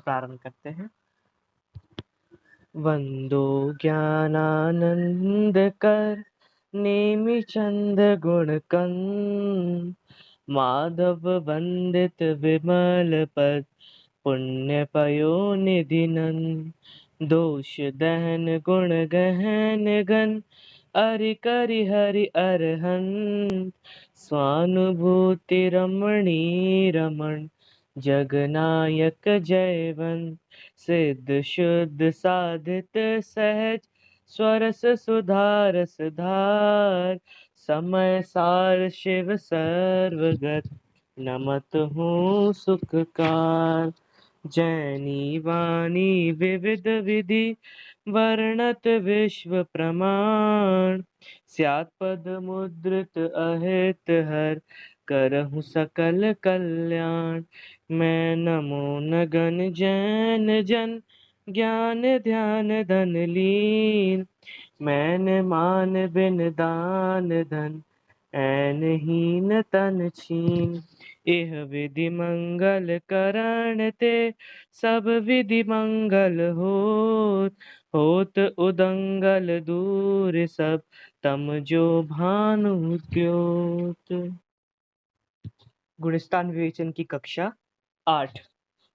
प्रारंभ करते हैं। वंदो ज्ञानानंद कर नेमि चंद गुण कंद, माधव वंदित विमल पद पुण्य पयो निधि नंद। दोष दहन गुण गहन गन अरि करि हरि अरहंत, स्वानुभूति रमणी रमण जगनायक जयवंत। सिद्ध शुद्ध साधित सहज स्वरस सुधारस धार, समय सार शिव सर्वगत नमत हूँ सुखकार। जैनी वाणी विविध विधि वर्णत विश्व प्रमाण, स्यात् पद मुद्रित अहित हर करहु सकल कल्याण। मैं नमो नगन जैन जन ज्ञान ध्यान धन लीन, मैंने मान बिन दान धन ऐन हीन तन छीन। एह विधि मंगल करण ते सब विधि मंगल होत उदंगल दूर सब तम जो भानु द्योत। गुणस्थान विवेचन की कक्षा 8।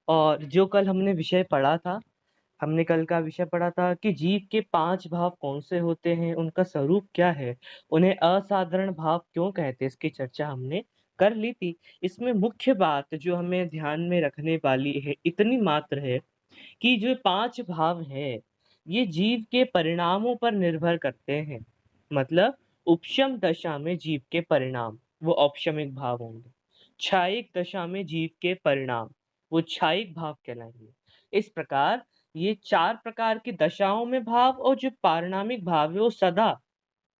और जो कल हमने विषय पढ़ा था, हमने कल का विषय पढ़ा था कि जीव के 5 भाव कौन से होते हैं, उनका स्वरूप क्या है, उन्हें असाधारण भाव क्यों कहते हैं, इसकी चर्चा हमने कर ली थी। इसमें मुख्य बात जो हमें ध्यान में रखने वाली है इतनी मात्र है कि जो 5 भाव है ये जीव के परिणामों पर निर्भर करते हैं। मतलब उपशम दशा में जीव के परिणाम वो औपशमिक भाव होंगे, क्षयिक दशा में जीव के परिणाम वो क्षयिक भाव कहलाएंगे। इस प्रकार ये 4 प्रकार की दशाओं में भाव, और जो पारिणामिक भाव है वो सदा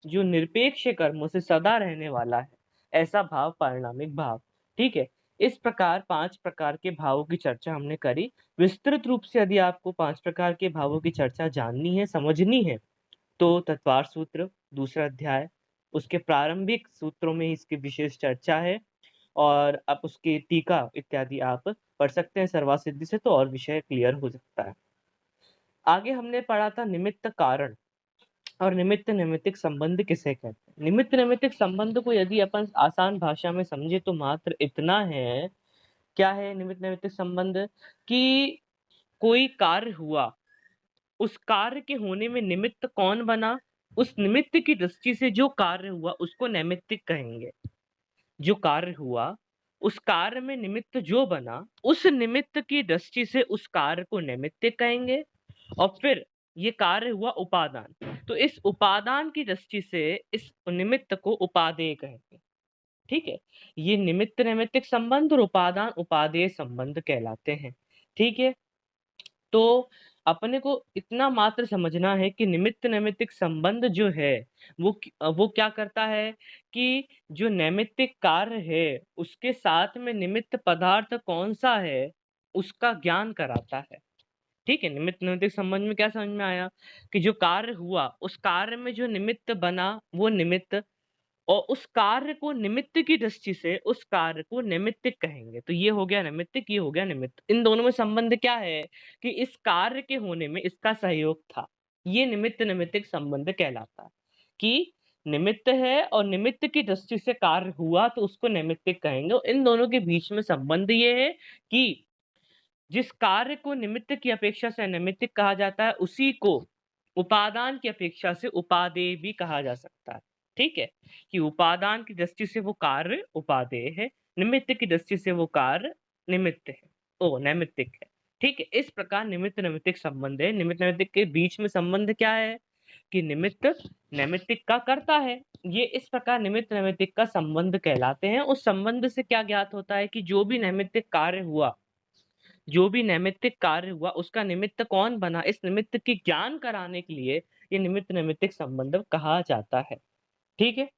जो निरपेक्ष कर्मों से सदा रहने वाला है, ऐसा भाव पारिणामिक भाव। ठीक है, इस प्रकार 5 प्रकार के भावों की चर्चा हमने करी। विस्तृत रूप से यदि आपको 5 प्रकार के भावों की चर्चा जाननी है, समझनी है, तो तत्वार सूत्र दूसरा अध्याय उसके प्रारंभिक सूत्रों में इसकी विशेष चर्चा है, और आप उसकी टीका इत्यादि आप पढ़ सकते हैं सर्वासिद्धि से, तो और विषय क्लियर हो सकता है। आगे हमने पढ़ा था निमित्त कारण और निमित्त नैमित्तिक संबंध किसे कहते हैं। निमित्त नैमित्तिक संबंध को यदि अपन आसान भाषा में समझे तो मात्र इतना है, क्या है निमित्त नैमित्तिक संबंध, कि कोई कार्य हुआ, उस कार्य के होने में निमित्त कौन बना, उस निमित्त की दृष्टि से जो कार्य हुआ उसको नैमित्तिक कहेंगे। जो कार्य हुआ उस कार्य में निमित्त जो बना, उस निमित्त की दृष्टि से उस कार्य को नैमित्तिक कहेंगे। और फिर ये कार्य हुआ उपादान, तो इस उपादान की दृष्टि से इस निमित्त को उपादेय कहेंगे। ठीक है, ये निमित्त नैमित्तिक संबंध और उपादान उपादेय संबंध कहलाते हैं। ठीक है, तो अपने को इतना मात्र समझना है कि निमित्त नैमित्तिक संबंध जो है वो क्या करता है कि जो नैमित्तिक कार्य है उसके साथ में निमित्त पदार्थ कौन सा है उसका ज्ञान कराता है। ठीक है, निमित्त नैमित्तिक संबंध में क्या समझ में आया कि जो कार्य हुआ उस कार्य में जो निमित्त बना वो निमित्त, और उस कार्य को निमित्त की दृष्टि से उस कार्य को नैमित्तिक कहेंगे। तो ये हो गया नैमित्तिक, ये हो गया निमित्त। इन दोनों में संबंध क्या है कि इस कार्य के होने में इसका सहयोग था, ये निमित्त नैमित्तिक संबंध कहलाता है। कि निमित्त है और निमित्त की दृष्टि से कार्य हुआ तो उसको नैमित्तिक कहेंगे। और इन दोनों के बीच में संबंध ये है कि जिस कार्य को निमित्त की अपेक्षा से नैमित्तिक कहा जाता है उसी को उपादान की अपेक्षा से उपादेय भी कहा जा सकता है। ठीक है, कि उपादान की दृष्टि से वो कार्य उपादेय है, निमित्त की दृष्टि से वो कार्य निमित्त है, ओ नैमित्तिक है। ठीक है, इस प्रकार निमित्त नैमित्तिक संबंध है। निमित्त नैमित्तिक के बीच में संबंध क्या है कि निमित्त नैमित्तिक का कर्ता है। ये इस प्रकार निमित्त नैमित्तिक का संबंध कहलाते हैं। उस संबंध से क्या ज्ञात होता है कि जो भी नैमित्तिक कार्य हुआ, जो भी नैमित्तिक कार्य हुआ उसका निमित्त कौन बना, इस निमित्त की ज्ञान कराने के लिए ये निमित्त नैमित्तिक संबंध कहा जाता है। ठीक है,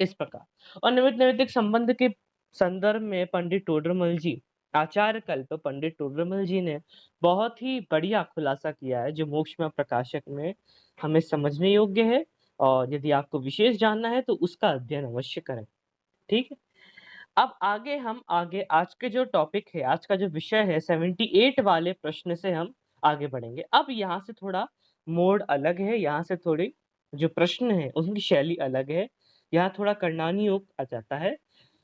इस प्रकार। और निमित्त नैमित्तिक संबंध के संदर्भ में पंडित टोडरमल जी, आचार्य कल्प पंडित टोडरमल जी ने बहुत ही बढ़िया खुलासा किया है, जो मोक्षमा प्रकाशक में हमें समझने योग्य है। और यदि आपको विशेष जानना है तो उसका अध्ययन अवश्य करें। ठीक है, अब आगे आज के जो टॉपिक है, आज का जो विषय है 78 वाले प्रश्न से हम आगे बढ़ेंगे। अब यहाँ से थोड़ा मोड़ अलग है, यहाँ से थोड़ी जो प्रश्न है उनकी शैली अलग है। यहाँ थोड़ा कर्णानी योग आ जाता है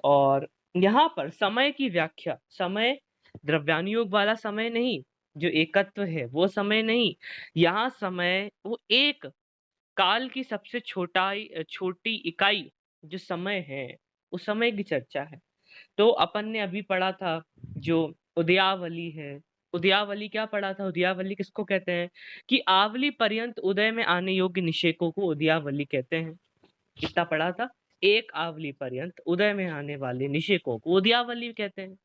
और यहाँ पर समय की व्याख्या, समय द्रव्यानुयोग वाला समय नहीं, जो एकत्व है वो समय नहीं। यहाँ समय वो एक काल की सबसे छोटी इकाई जो समय है, उस समय की चर्चा है। तो अपन ने अभी पढ़ा था जो उदयावली है। उदयावली क्या पढ़ा था? उदयावली किसको कहते हैं? कि आवली पर्यंत उदय में आने योग्य निषेकों को उदयावली कहते हैं। कितना पढ़ा था? एक आवली पर्यंत उदय में आने वाले निषेकों को उदयावली कहते हैं।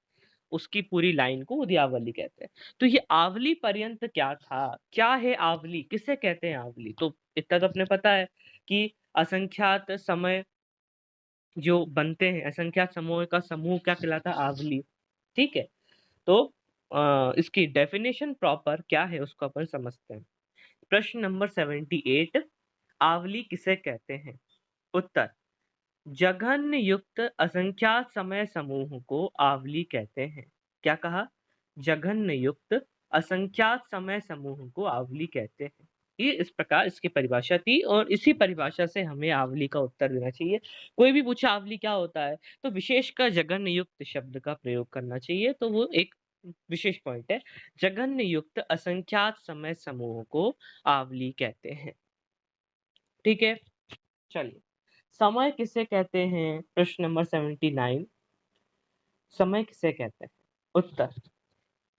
उसकी पूरी लाइन को उदयावली कहते हैं। तो ये आवली पर्यंत क्या था? क्या है आवली? किसे कहते हैं आवली? तो इतना तो अपने पता है कि असंख्यात समय जो बनते हैं, असंख्यात समूह का समूह क्या कहलाता है? आवली। ठीक है? तो इसकी डेफिनेशन प्रॉपर क्या है उसको अपन समझते हैं। प्रश्न नंबर 78, आवली किसे कहते हैं? उत्तर, जघन्य युक्त असंख्यात समय समूह को आवली कहते हैं। क्या कहा? जघन्य युक्त असंख्यात समय समूह को आवली कहते हैं। ये इस प्रकार इसकी परिभाषा थी और इसी परिभाषा से हमें आवली का उत्तर देना चाहिए। कोई भी पूछे आवली क्या होता है तो विशेषकर जघन्य युक्त शब्द का प्रयोग करना चाहिए। तो वो एक विशेष पॉइंट है। जघन्य युक्त असंख्यात समय समूह को आवली कहते हैं। ठीक है, चलिए। समय किसे कहते हैं? प्रश्न नंबर 79, समय किसे कहते हैं? उत्तर,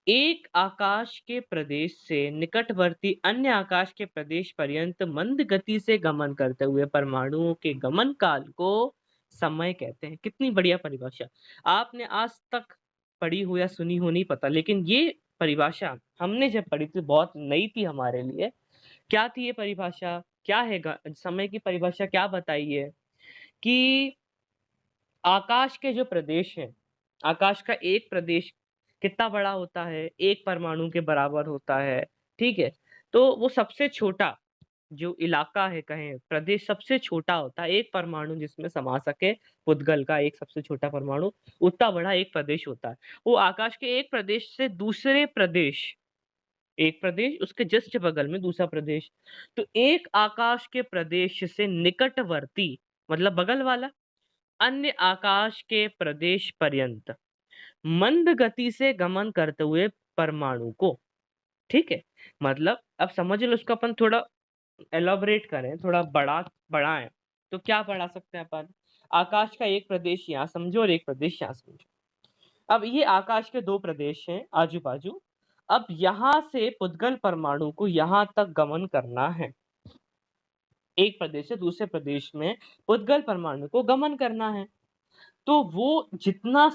एक आकाश के प्रदेश से निकटवर्ती अन्य आकाश के प्रदेश पर्यंत मंद गति से गमन करते हुए परमाणुओं के गमन काल को समय कहते हैं। कितनी बढ़िया परिभाषा! आपने आज तक पढ़ी हो या सुनी हो नहीं पता, लेकिन ये परिभाषा हमने जब पढ़ी थी बहुत नई थी हमारे लिए। क्या थी ये परिभाषा? क्या है समय की परिभाषा? क्या बताई है कि आकाश के जो प्रदेश हैं, आकाश का एक प्रदेश कितना बड़ा होता है? एक परमाणु के बराबर होता है, ठीक है? तो वो सबसे छोटा जो इलाका है, कहें प्रदेश, सबसे छोटा होता है। एक परमाणु जिसमें समा सके, पुद्गल का एक सबसे छोटा परमाणु, उतना बड़ा एक प्रदेश होता है। वो आकाश के एक प्रदेश से दूसरे प्रदेश, एक प्रदेश उसके जस्ट बगल में दूसरा प्रदेश, तो एक आकाश के प्रदेश से निकटवर्ती मतलब बगल वाला अन्य आकाश के प्रदेश पर्यंत मंद गति से गमन करते हुए परमाणु को, ठीक है? मतलब अब समझ लो, उसको अपन थोड़ा एलोबरेट करें, थोड़ा बढ़ाएं, तो क्या बढ़ा सकते हैं अपन? आकाश का एक प्रदेश यहाँ समझो और एक प्रदेश यहाँ समझो। अब ये आकाश के दो प्रदेश हैं आजू बाजू। अब यहाँ से पुद्गल परमाणु को यहाँ तक गमन करना है। एक प्रदेश से दूसरे प्रदेश में पुद्गल परमाणु को गमन करना है। तो वो जितना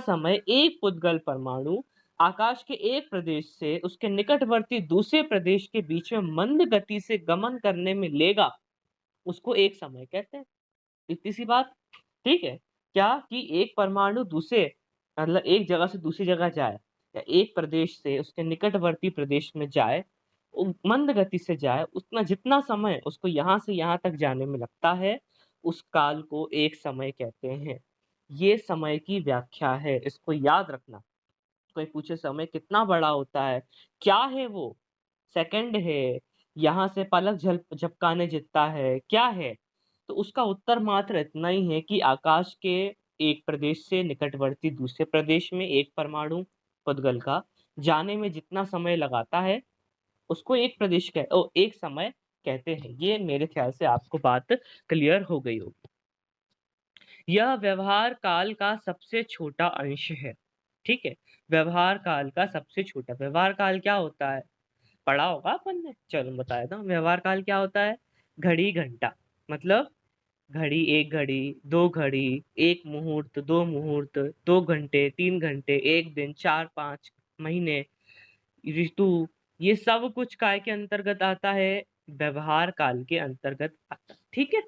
समय एक पुद्गल परमाणु आकाश के एक प्रदेश से उसके निकटवर्ती दूसरे प्रदेश के बीच में मंद गति से गमन करने में लेगा, उसको एक समय कहते हैं। इतनी सी बात, ठीक है? क्या कि एक परमाणु दूसरे मतलब एक जगह से दूसरी जगह जाए या एक प्रदेश से उसके निकटवर्ती प्रदेश में जाए, मंद गति से जाए, उतना जितना समय उसको यहाँ से यहाँ तक जाने में लगता है, उस काल को एक समय कहते हैं। ये समय की व्याख्या है, इसको याद रखना। कोई पूछे समय कितना बड़ा होता है, क्या है वो? सेकंड है, यहाँ से पलक झपकाने जितना है, क्या है? तो उसका उत्तर मात्र इतना ही है कि आकाश के एक प्रदेश से निकटवर्ती दूसरे प्रदेश में एक परमाणु पुद्गल का जाने में जितना समय लगाता है, उसको एक समय कहते हैं। ये मेरे ख्याल से आपको बात क्लियर हो गई होगी। यह व्यवहार काल का सबसे छोटा अंश है, ठीक है? व्यवहार काल का सबसे छोटा, व्यवहार काल क्या होता है? पढ़ा होगा अपन ने, चलो बता देता हूँ। व्यवहार काल क्या होता है? घड़ी घंटा, मतलब घड़ी, एक घड़ी, दो घड़ी, एक मुहूर्त, दो मुहूर्त, 2 घंटे, 3 घंटे, एक दिन, 4-5 महीने, ऋतु, ये सब कुछ काय के अंतर्गत आता है? व्यवहार काल के अंतर्गत आता है, ठीक है?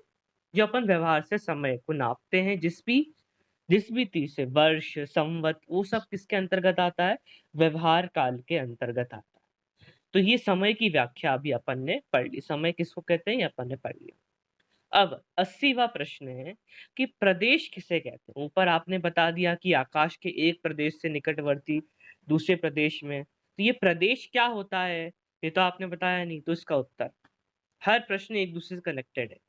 जो अपन व्यवहार से समय को नापते हैं, जिस भी तीर से वर्ष, संवत, वो सब किसके अंतर्गत आता है? व्यवहार काल के अंतर्गत आता है। तो ये समय की व्याख्या अभी अपन ने पढ़ ली। समय किसको कहते हैं ये अपन ने पढ़ लिया। अब 80वां प्रश्न है कि प्रदेश किसे कहते हैं? ऊपर आपने बता दिया कि आकाश के एक प्रदेश से निकटवर्ती दूसरे प्रदेश में। तो ये प्रदेश क्या होता है? ये तो आपने बताया नहीं, तो इसका उत्तर हर प्रश्न एक दूसरे से कनेक्टेड है।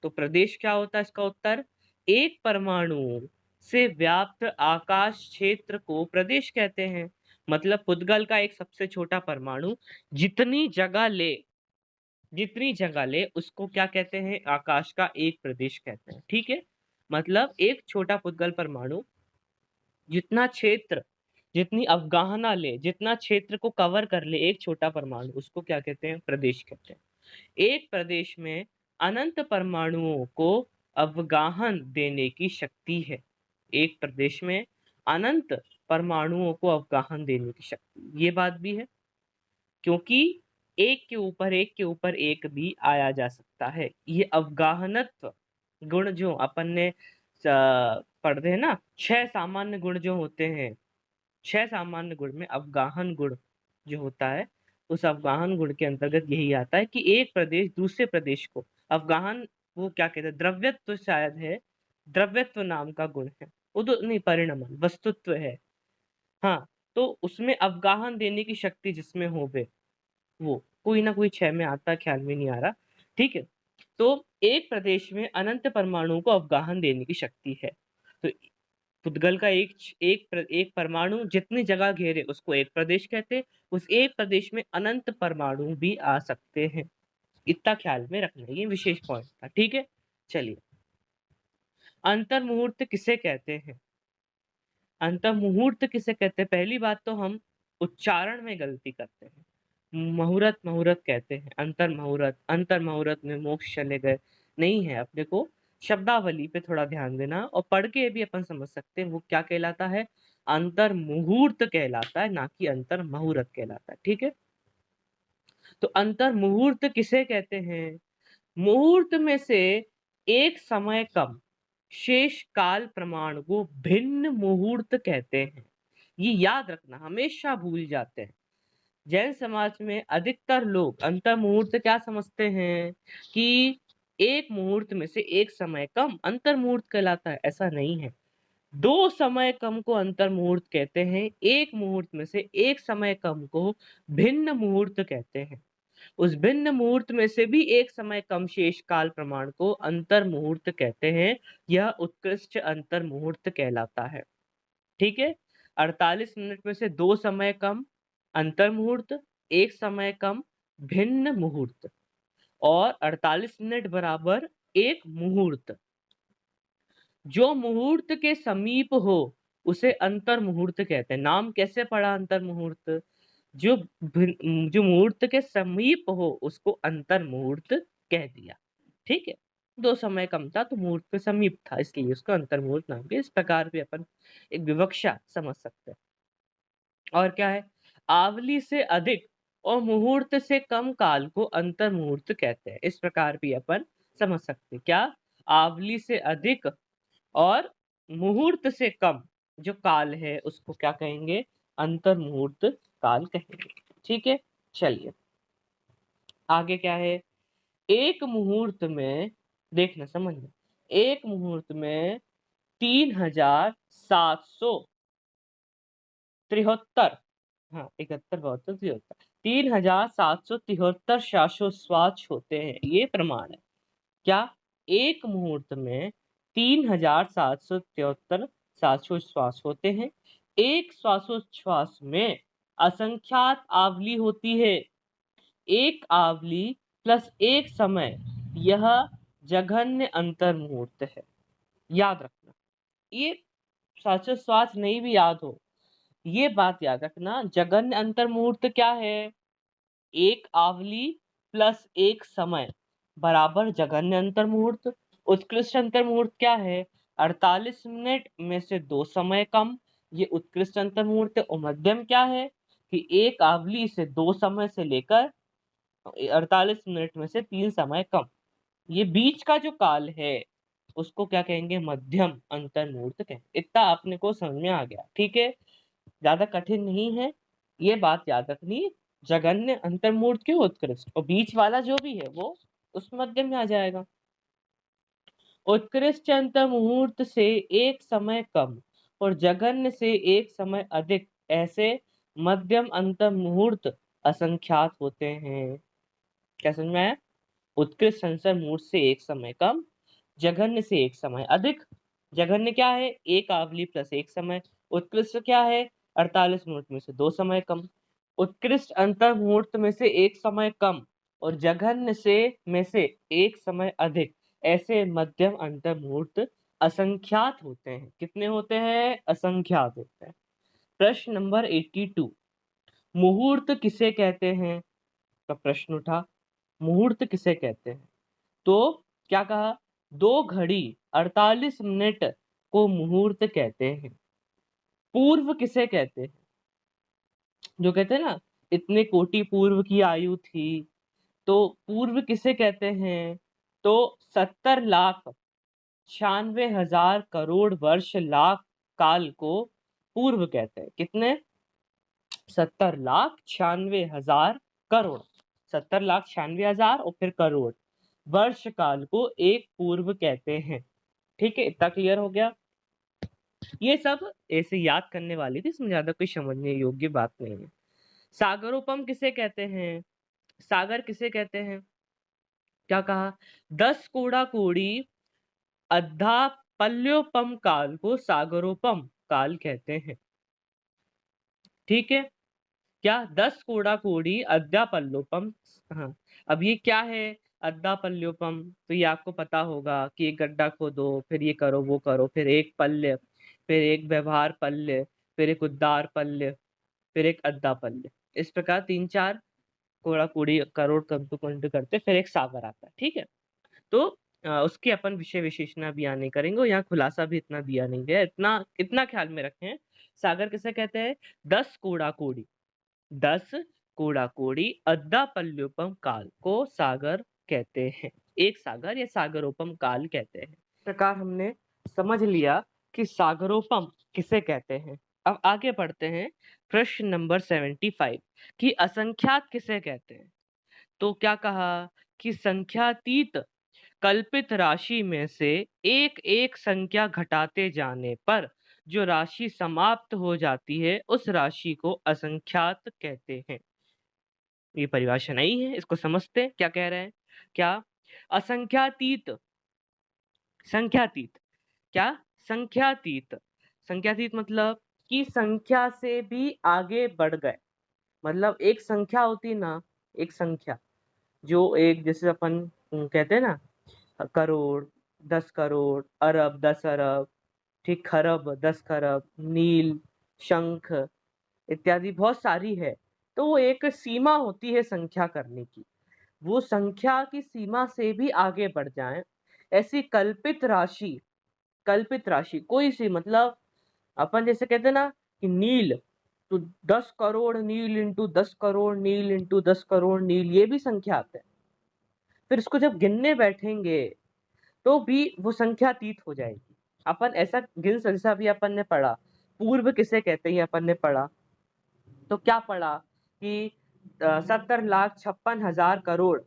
तो प्रदेश क्या होता है? इसका उत्तर एक परमाणु से व्याप्त आकाश क्षेत्र को प्रदेश कहते हैं। मतलब पुद्गल का एक सबसे छोटा परमाणु जितनी जगह ले उसको क्या कहते हैं? आकाश का एक प्रदेश कहते हैं। ठीक है? मतलब एक छोटा पुद्गल परमाणु जितना क्षेत्र जितनी अवगाहना ले, जितना क्षेत्र को कवर कर ले एक छोटा परमाणु, उसको क्या कहते हैं? प्रदेश कहते हैं। एक प्रदेश में अनंत परमाणुओं को अवगाहन देने की शक्ति है। एक प्रदेश में अनंत परमाणुओं को अवगाहन देने की शक्ति, ये बात भी है, क्योंकि एक के ऊपर एक भी आया जा सकता है। ये अवगाहनत्व गुण जो अपन ने पढ़ते हैं ना, 6 सामान्य गुण जो होते हैं, 6 सामान्य गुण में अवगाहन गुण जो होता है, उस अवगाहन गुण के अंतर्गत यही आता है कि एक प्रदेश दूसरे प्रदेश को अवगाहन, वो क्या कहते हैं? द्रव्यत्व शायद है, द्रव्यत्व नाम का गुण है। उद नहीं, परिणमन वस्तुत्व है। हाँ, तो उसमें अवगाहन देने की शक्ति जिसमें होवे, वो कोई ना कोई 6 में आता है, ख्याल में नहीं आ रहा। ठीक है? तो एक प्रदेश में अनंत परमाणुओं को अवगाहन देने की शक्ति है। तो पुद्गल का एक परमाणु जितनी जगह घेरे उसको एक प्रदेश कहते हैं। उस एक प्रदेश में अनंत परमाणु भी आ सकते हैं। इतना ख्याल में रखना, ये विशेष पॉइंट था। ठीक है? चलिए, अंतर्मुहूर्त किसे कहते हैं? अंतर्मुहूर्त किसे कहते हैं? पहली बात तो हम उच्चारण में गलती करते हैं। मुहूर्त मुहूर्त कहते हैं, अंतर मुहूर्त में मोक्ष चले गए, नहीं है। अपने को शब्दावली पे थोड़ा ध्यान देना, और पढ़ के भी अपन समझ सकते हैं वो क्या कहलाता है। अंतर मुहूर्त कहलाता है, ना कि अंतर मुहूर्त कहलाता है। ठीक है? तो अंतर मुहूर्त किसे कहते हैं? मुहूर्त में से एक समय कम शेष काल प्रमाण को भिन्न मुहूर्त कहते हैं। ये याद रखना, हमेशा भूल जाते हैं। जैन समाज में अधिकतर लोग अंतर मुहूर्त क्या समझते हैं कि एक मुहूर्त में से एक समय कम अंतर मुहूर्त कहलाता है। ऐसा नहीं है। 2 समय कम को अंतर मुहूर्त कहते हैं, एक मुहूर्त में से एक समय कम को भिन्न मुहूर्त कहते हैं। उस भिन्न मुहूर्त में से भी एक समय कम शेष काल प्रमाण को अंतर मुहूर्त कहते हैं। यह उत्कृष्ट अंतर मुहूर्त कहलाता है। ठीक है? 48 मिनट में से 2 समय कम अंतर मुहूर्त, 1 समय कम भिन्न मुहूर्त, और 48 मिनट बराबर 1 मुहूर्त। जो मुहूर्त के समीप हो उसे अंतर मुहूर्त कहते हैं। नाम कैसे पड़ा? अंतर मुहूर्त। जो मुहूर्त के समीप हो उसको अंतर मुहूर्त कह दिया। ठीक है? 2 समय कम था तो मुहूर्त के समीप था, इसलिए उसको अंतर मुहूर्त नाम दिया। इस प्रकार भी अपन एक विवक्षा समझ सकते हैं। और क्या है? आवली से अधिक और मुहूर्त से कम काल को अंतर मुहूर्त कहते हैं। इस प्रकार भी अपन समझ सकते हैं। क्या? आवली से अधिक और मुहूर्त से कम जो काल है उसको क्या कहेंगे? अंतर मुहूर्त काल कहेंगे। ठीक है? चलिए, आगे क्या है? एक मुहूर्त में, देखना समझना, एक मुहूर्त में 3773, हाँ 71 72 73, 3773 श्वासोच्छ्वास होते हैं। ये प्रमाण है। क्या? एक मुहूर्त में 3773 श्वासोच्छ्वास होते हैं। एक श्वासोच्छ्वास में असंख्यात आवली होती है। एक आवली प्लस एक समय, यह जघन्य अंतर मुहूर्त है। याद रखना, ये श्वासोच्छ्वास नहीं भी याद हो, ये बात याद रखना। जघन्य अंतर मुहूर्त क्या है? एक आवली प्लस एक समय बराबर जघन्य अंतर मुहूर्त। उत्कृष्ट अंतर मुहूर्त क्या है? 48 मिनट में से 2 समय कम, ये उत्कृष्ट अंतर मुहूर्त है। और मध्यम क्या है? कि एक आवली से 2 समय से लेकर 48 मिनट में से 3 समय कम, ये बीच का जो काल है उसको क्या कहेंगे? मध्यम अंतर मुहूर्त कहेंगे। इतना आपने को समझ में आ गया। ठीक है? ज्यादा कठिन नहीं है, ये बात याद रखनी। जघन्य अंतर्मुहूर्त क्यों उत्कृष्ट, और बीच वाला जो भी है वो उस मध्य में आ जाएगा। उत्कृष्ट अंतर मुहूर्त से एक समय कम और जघन्य से एक समय अधिक ऐसे मध्यम अंतर मुहूर्त असंख्यात होते हैं। क्या समझ में आया? उत्कृष्ट अंतर मुहूर्त से एक समय कम, जघन्य से एक समय अधिक। जघन्य क्या है? एक आवली प्लस एक समय। उत्कृष्ट क्या है? 48 मिनट में से 2 समय कम। उत्कृष्ट अंतर मुहूर्त में से एक समय कम और जघन्य से में से एक समय अधिक ऐसे मध्यम अंतर मुहूर्त असंख्यात होते हैं। कितने होते हैं? असंख्यात होते हैं। प्रश्न नंबर 82, मुहूर्त किसे कहते हैं? का प्रश्न उठा, मुहूर्त किसे कहते हैं? तो क्या कहा? 2 घड़ी 48 मिनट को मुहूर्त कहते हैं। पूर्व किसे कहते हैं? जो कहते हैं ना, इतने कोटि पूर्व की आयु थी, तो पूर्व किसे कहते हैं? तो 70,96,000 करोड़ वर्ष लाख काल को पूर्व कहते हैं। कितने? 70,96,000 करोड़। 70,96,000 और फिर करोड़ वर्ष काल को एक पूर्व कहते हैं। ठीक है, इतना क्लियर हो गया। ये सब ऐसे याद करने वाली थी, इसमें ज्यादा कोई समझने योग्य बात नहीं है। सागरोपम किसे कहते हैं? सागर किसे कहते हैं? क्या कहा? 10 कूड़ा कूड़ी अद्धा पल्योपम काल को सागरोपम काल कहते हैं। ठीक है, क्या? 10 कूड़ा कूड़ी अद्धा पल्योपम। हाँ, अब ये क्या है? अद्धा पल्योपम, तो ये आपको पता होगा कि एक गड्ढा खोदो, फिर ये करो वो करो, फिर एक पल्य, फिर एक व्यवहार पल्य, फिर एक उद्धार पल्य, फिर एक अद्धा पल्य। इस प्रकार 3-4 कूड़ा कूड़ी करोड़ कंतु कंतु करते फिर एक सागर आता है। ठीक है, तो उसकी अपन विषय विशेषण भी यहाँ नहीं करेंगे और यहाँ खुलासा भी इतना दिया नहीं गया। इतना इतना ख्याल में रखें, सागर किसे कहते हैं? 10 कूड़ा कूड़ी, 10 कूड़ा कूड़ी अद्धा पल्योपम काल को सागर कहते हैं। एक सागर या सागरोपम काल कहते हैं। इस प्रकार हमने समझ लिया कि सागरोपम किसे कहते हैं। अब आगे बढ़ते हैं प्रश्न नंबर 75 कि असंख्यात किसे कहते हैं। तो क्या कहा कि संख्यातीत कल्पित राशि में से एक एक संख्या घटाते जाने पर जो राशि समाप्त हो जाती है उस राशि को असंख्यात कहते हैं। ये परिभाषा नहीं है, इसको समझते हैं क्या कह रहे हैं। क्या? असंख्यातीत, संख्यातीत क्या? संख्यातीत, संख्यातीत मतलब कि संख्या से भी आगे बढ़ गए। मतलब एक संख्या होती ना, एक संख्या जो एक जैसे अपन कहते हैं ना, करोड़, 10 करोड़, अरब, 10 अरब, ठीक, खरब, 10 खरब, नील, शंख इत्यादि बहुत सारी है। तो वो एक सीमा होती है संख्या करने की, वो संख्या की सीमा से भी आगे बढ़ जाएं, ऐसी कल्पित राशि, कल्पित राशि कोई सी, मतलब अपन जैसे कहते हैं ना कि नील, तो 10 करोड़ नील इंटू 10 करोड़ नील इंटू 10 करोड़ नील, ये भी संख्या है। फिर इसको जब गिनने बैठेंगे तो भी वो संख्यातीत हो जाएगी। अपन ऐसा गिन, जैसा अभी अपन ने पढ़ा, पूर्व किसे कहते हैं अपन ने पढ़ा, तो क्या पढ़ा कि 70,56,000 करोड़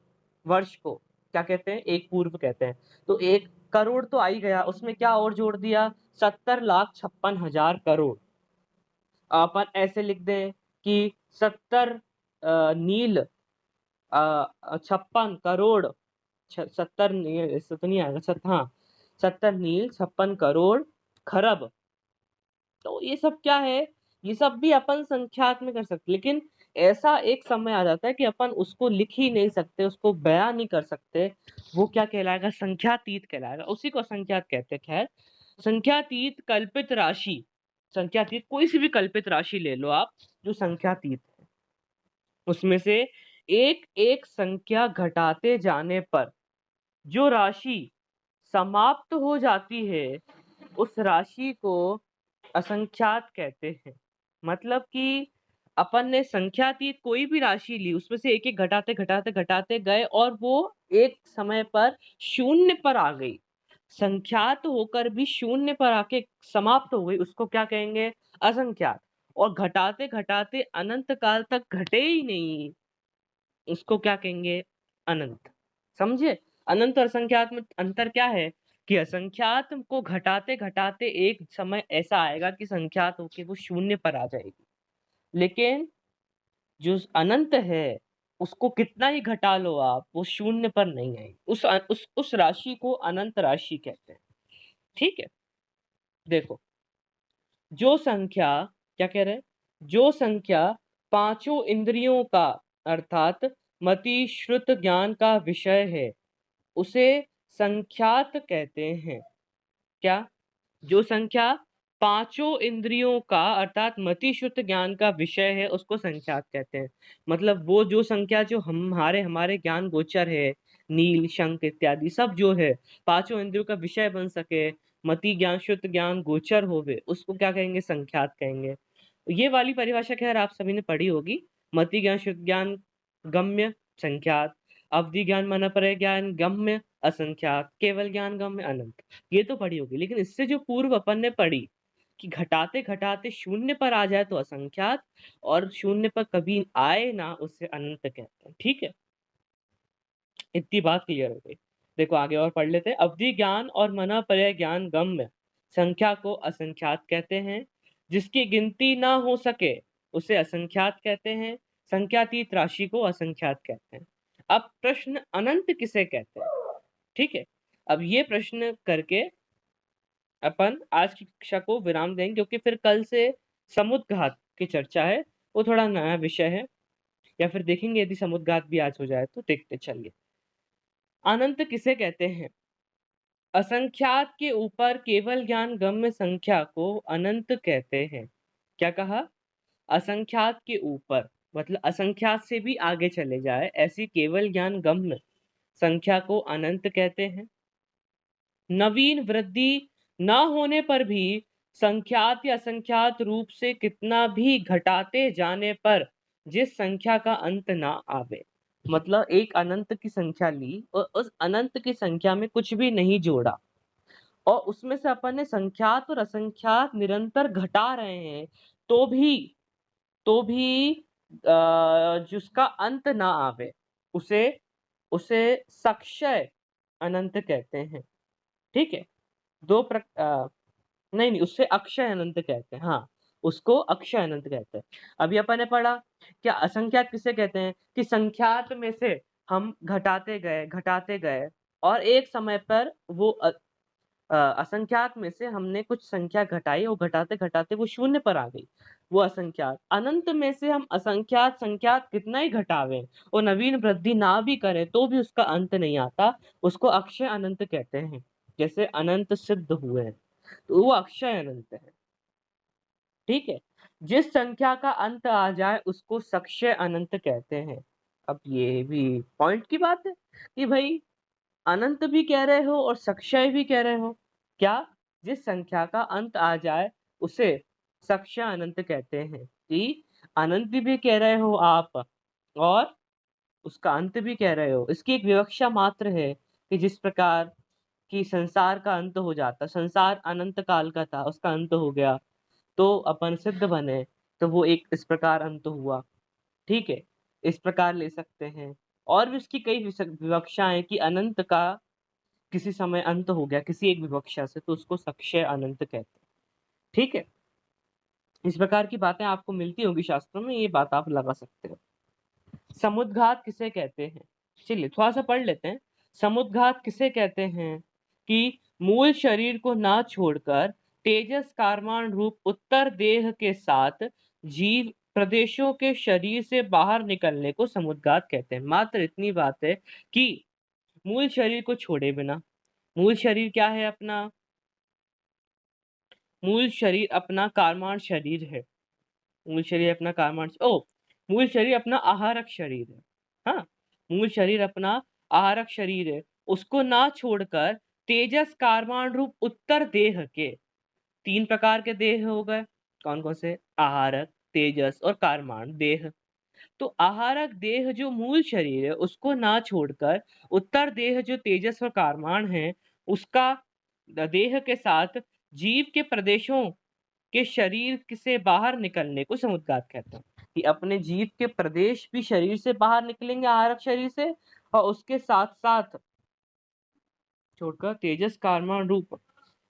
वर्ष को क्या कहते हैं? एक पूर्व कहते हैं। तो एक करोड़ तो आ ही गया, उसमें क्या और जोड़ दिया? 70,56,000 करोड़। अपन ऐसे लिख दें कि 70 नील 56 करोड़, 70 ऐसे तो नहीं आएगा, हाँ 70 नील 56 करोड़ खरब। तो ये सब क्या है? ये सब भी अपन संख्यात में कर सकते, लेकिन ऐसा एक समय आ जाता है कि अपन उसको लिख ही नहीं सकते, उसको बयां नहीं कर सकते। वो क्या कहलाएगा? संख्यातीत कहलाएगा, उसी को संख्यात कहते हैं। खैर, संख्यातीत कल्पित राशि, संख्यातीत कोई सी भी कल्पित राशि ले लो आप जो संख्यातीत है, उसमें से एक एक संख्या घटाते जाने पर जो राशि समाप्त हो जाती है उस राशि को असंख्यात कहते हैं। मतलब कि अपन ने संख्यातीत कोई भी राशि ली, उसमें से एक एक घटाते घटाते घटाते गए और वो एक समय पर शून्य पर आ गई, संख्यात होकर भी शून्य पर आके समाप्त हो गई, उसको क्या कहेंगे? असंख्यात। और घटाते घटाते अनंत काल तक घटे ही नहीं, उसको क्या कहेंगे? अनंत। समझे? अनंत और संख्यात में अंतर क्या है कि असंख्यात को घटाते घटाते एक समय ऐसा आएगा कि संख्यात होके वो शून्य पर आ जाएगी, लेकिन जो अनंत है उसको कितना ही घटा लो आप, वो शून्य पर नहीं आएगी। उस राशि को अनंत राशि कहते हैं। ठीक है, देखो, जो संख्या, क्या कह रहे हैं, जो संख्या पांचों इंद्रियों का अर्थात मति श्रुत ज्ञान का विषय है उसे संख्यात कहते हैं। क्या? जो संख्या पांचों इंद्रियों का अर्थात मति शुद्ध ज्ञान का विषय है उसको संख्यात कहते हैं। मतलब वो जो संख्या जो हमारे हमारे ज्ञान गोचर है, नील शंख इत्यादि सब जो है पांचों इंद्रियों का विषय बन सके, मति ज्ञान शुद्ध ज्ञान गोचर होवे, उसको क्या कहेंगे? संख्यात कहेंगे। ये वाली परिभाषा खैर आप सभी ने पढ़ी होगी। मति ज्ञान शुद्ध ज्ञान गम्य संख्यात, अवधि ज्ञान मनपरय ज्ञान गम्य असंख्यात, केवल ज्ञान गम्य अनंत। ये तो पढ़ी होगी, लेकिन इससे जो पूर्व अपन ने पढ़ी कि घटाते घटाते शून्य पर आ जाए तो असंख्यात, और शून्य पर कभी आए ना उसे अनंत कहते हैं। ठीक है, इतनी बात क्लियर हो गई। देखो आगे और पढ़ लेते हैं। अवधि ज्ञान और मनपर्य ज्ञान गम्य संख्या को असंख्यात कहते हैं। जिसकी गिनती ना हो सके उसे असंख्यात कहते हैं। संख्यातीत राशि को असंख्यात कहते हैं। अब प्रश्न, अनंत किसे कहते हैं? ठीक है, अब ये प्रश्न करके अपन आज की कक्षा को विराम देंगे, क्योंकि फिर कल से समुद्घात की चर्चा है, वो थोड़ा नया विषय है, या फिर देखेंगे यदि समुद्घात भी आज हो जाए तो। देखते चलिए, अनंत किसे कहते हैं? असंख्यात के ऊपर केवल ज्ञान गम्य संख्या को अनंत कहते हैं। क्या कहा? असंख्यात के ऊपर, मतलब असंख्यात से भी आगे चले जाए ऐसी केवल ज्ञान गम्य संख्या को अनंत कहते हैं। नवीन वृद्धि न होने पर भी संख्यात या असंख्यात रूप से कितना भी घटाते जाने पर जिस संख्या का अंत ना आवे, मतलब एक अनंत की संख्या ली और उस अनंत की संख्या में कुछ भी नहीं जोड़ा, और उसमें से अपन ने संख्यात और असंख्यात निरंतर घटा रहे हैं, तो भी जिसका अंत ना आवे उसे उसे सक्षय अनंत कहते हैं। ठीक है, नहीं नहीं, उससे अक्षय अनंत कहते हैं। हाँ, उसको अक्षय अनंत कहते हैं। अभी अपन ने पढ़ा क्या असंख्यात किसे कहते हैं? कि संख्यात में से हम घटाते गए और एक समय पर वो असंख्यात में से हमने कुछ संख्या घटाई और घटाते घटाते वो शून्य पर आ गई, वो असंख्यात। अनंत में से हम असंख्यात संख्यात कितना ही घटावे और नवीन वृद्धि ना भी करें तो भी उसका अंत नहीं आता, उसको अक्षय अनंत कहते हैं। जैसे अनंत सिद्ध हुए हैं तो वो अक्षय अनंत है। ठीक है, जिस संख्या का अंत आ जाए उसको सक्षय अनंत कहते हैं। अब ये भी पॉइंट की बात है कि भाई अनंत भी कह रहे हो और सक्षय भी कह रहे हो। क्या? जिस संख्या का अंत आ जाए उसे सक्षय अनंत कहते हैं। कि अनंत भी कह रहे हो आप और उसका अंत भी कह रहे हो। इसकी एक विवक्षा मात्र है कि जिस प्रकार कि संसार का अंत हो जाता, संसार अनंत काल का था, उसका अंत हो गया तो अपन सिद्ध बने, तो वो एक इस प्रकार अंत हुआ। ठीक है, इस प्रकार ले सकते हैं। और भी उसकी कई विवक्षाएं कि अनंत का किसी समय अंत हो गया किसी एक विवक्षा से तो उसको सक्षय अनंत कहते हैं। ठीक है, इस प्रकार की बातें आपको मिलती होंगी शास्त्रों में, ये बात आप लगा सकते हो। समुद्घात किसे कहते हैं? चलिए थोड़ा सा पढ़ लेते हैं। समुद्घात किसे कहते हैं? कि मूल शरीर को ना छोड़कर तेजस कारमान रूप उत्तर देह के साथ जीव प्रदेशों के शरीर से बाहर निकलने को समुद्घात कहते हैं। मात्र इतनी बात है कि मूल शरीर को छोड़े बिना, मूल शरीर क्या है अपना? मूल शरीर अपना कारमान शरीर है। मूल शरीर अपना कारमान मूल शरीर अपना आहारक शरीर है। हाँ, मूल शरीर अपना आहारक शरीर है, उसको ना छोड़कर तेजस कारमान रूप उत्तर देह के, तीन प्रकार के देह हो गए, कौन कौन से? आहारक, तेजस और कारमान देह। तो आहारक देह जो मूल शरीर है उसको ना छोड़कर उत्तर देह जो तेजस और कारमान है उसका देह के साथ जीव के प्रदेशों के शरीर से बाहर निकलने को समुद्घात कहते हैं। कि अपने जीव के प्रदेश भी शरीर से बाहर निकलेंगे आहारक शरीर से, और उसके साथ साथ छोड़कर तेजस कारमान रूप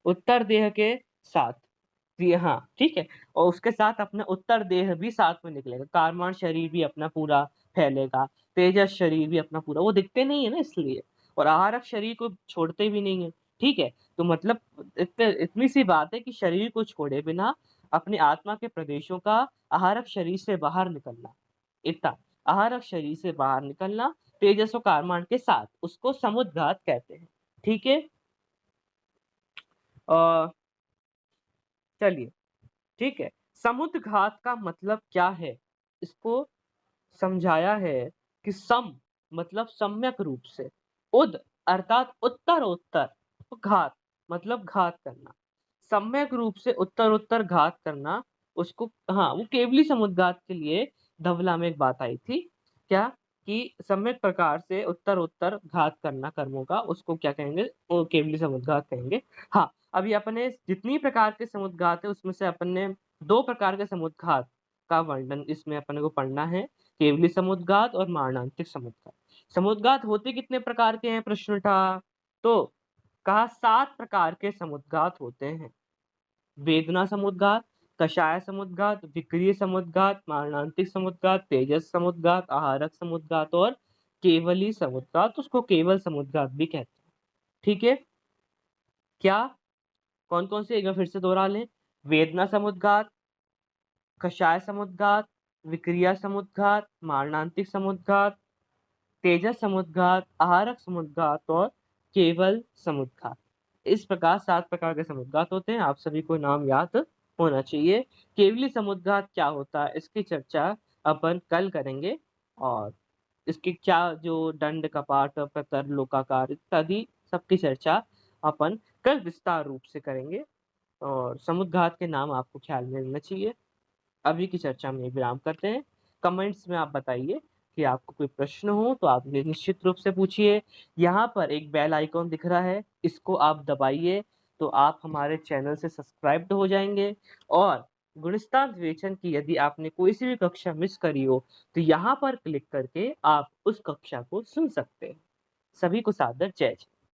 उत्तर देह के साथ। जी हाँ, ठीक है। और उसके साथ अपना उत्तर देह भी साथ में निकलेगा, कारमान शरीर भी अपना पूरा फैलेगा, तेजस शरीर भी अपना पूरा, वो दिखते नहीं है ना इसलिए। और आहारक शरीर को छोड़ते भी नहीं है, ठीक है। तो मतलब इतनी सी बात है कि शरीर को छोड़े बिना अपनी आत्मा के प्रदेशों का आहारक शरीर से बाहर निकलना, इतना आहारक शरीर से बाहर निकलना तेजस और कारमान के साथ, उसको समुद्घात कहते हैं, ठीक है। अ, चलिए, ठीक है। समुद्घात का मतलब क्या है, इसको समझाया है कि सम मतलब सम्यक रूप से, उद अर्थात उत्तरोत्तर, घात मतलब घात करना, सम्यक रूप से उत्तरोत्तर घात करना, उसको, हाँ, वो केवली समुद्घात के लिए धवला में एक बात आई थी, क्या, कि सम्यक प्रकार से उत्तरोत्तर घात करना कर्मों का, उसको क्या कहेंगे, वो केवली समुद्घात कहेंगे। हाँ, अभी अपने जितनी प्रकार के समुद्घात है उसमें से अपन ने 2 प्रकार के समुद्घात का वर्णन इसमें अपन को पढ़ना है, केवली समुद्घात और मारणांतिक समुद्घात। समुद्घात होते कितने प्रकार के हैं, प्रश्न उठा, तो कहा 7 प्रकार के समुद्घात होते हैं। वेदना समुद्घात, कषाय समुद्घात, विक्रिय समुद्घात, मारणांतिक समुद्घात, तेजस समुद्घात, आहारक समुद्घात और केवली समुद्घात, उसको केवल समुद्घात भी कहते हैं, ठीक है। क्या, कौन कौन से, एक बार फिर से दोहरा लें। वेदना समुद्घात, कषाय समुद्घात, विक्रिया समुद्घात, मारणांतिक समुद्घात, तेजस समुद्घात, आहारक समुद्घात और केवल समुद्घात। इस प्रकार 7 प्रकार के समुद्घात होते हैं, आप सभी को नाम याद होना चाहिए। केवली समुद्घात क्या होता है इसकी चर्चा अपन कल करेंगे, और इसके क्या जो दंड कपाट प्रतर लोकाकार इत्यादि सबकी चर्चा अपन कल विस्तार रूप से करेंगे, और समुद्घात के नाम आपको ख्याल में रहना चाहिए। अभी की चर्चा में विराम करते हैं। कमेंट्स में आप बताइए कि आपको कोई प्रश्न हो तो आप निश्चित रूप से पूछिए। यहाँ पर एक बेल आइकॉन दिख रहा है, इसको आप दबाइए तो आप हमारे चैनल से सब्सक्राइब्ड हो जाएंगे। और गुणस्तान विवेचन की यदि आपने कोई सी भी कक्षा मिस करी हो तो यहाँ पर क्लिक करके आप उस कक्षा को सुन सकते हैं। सभी को सादर जय जय।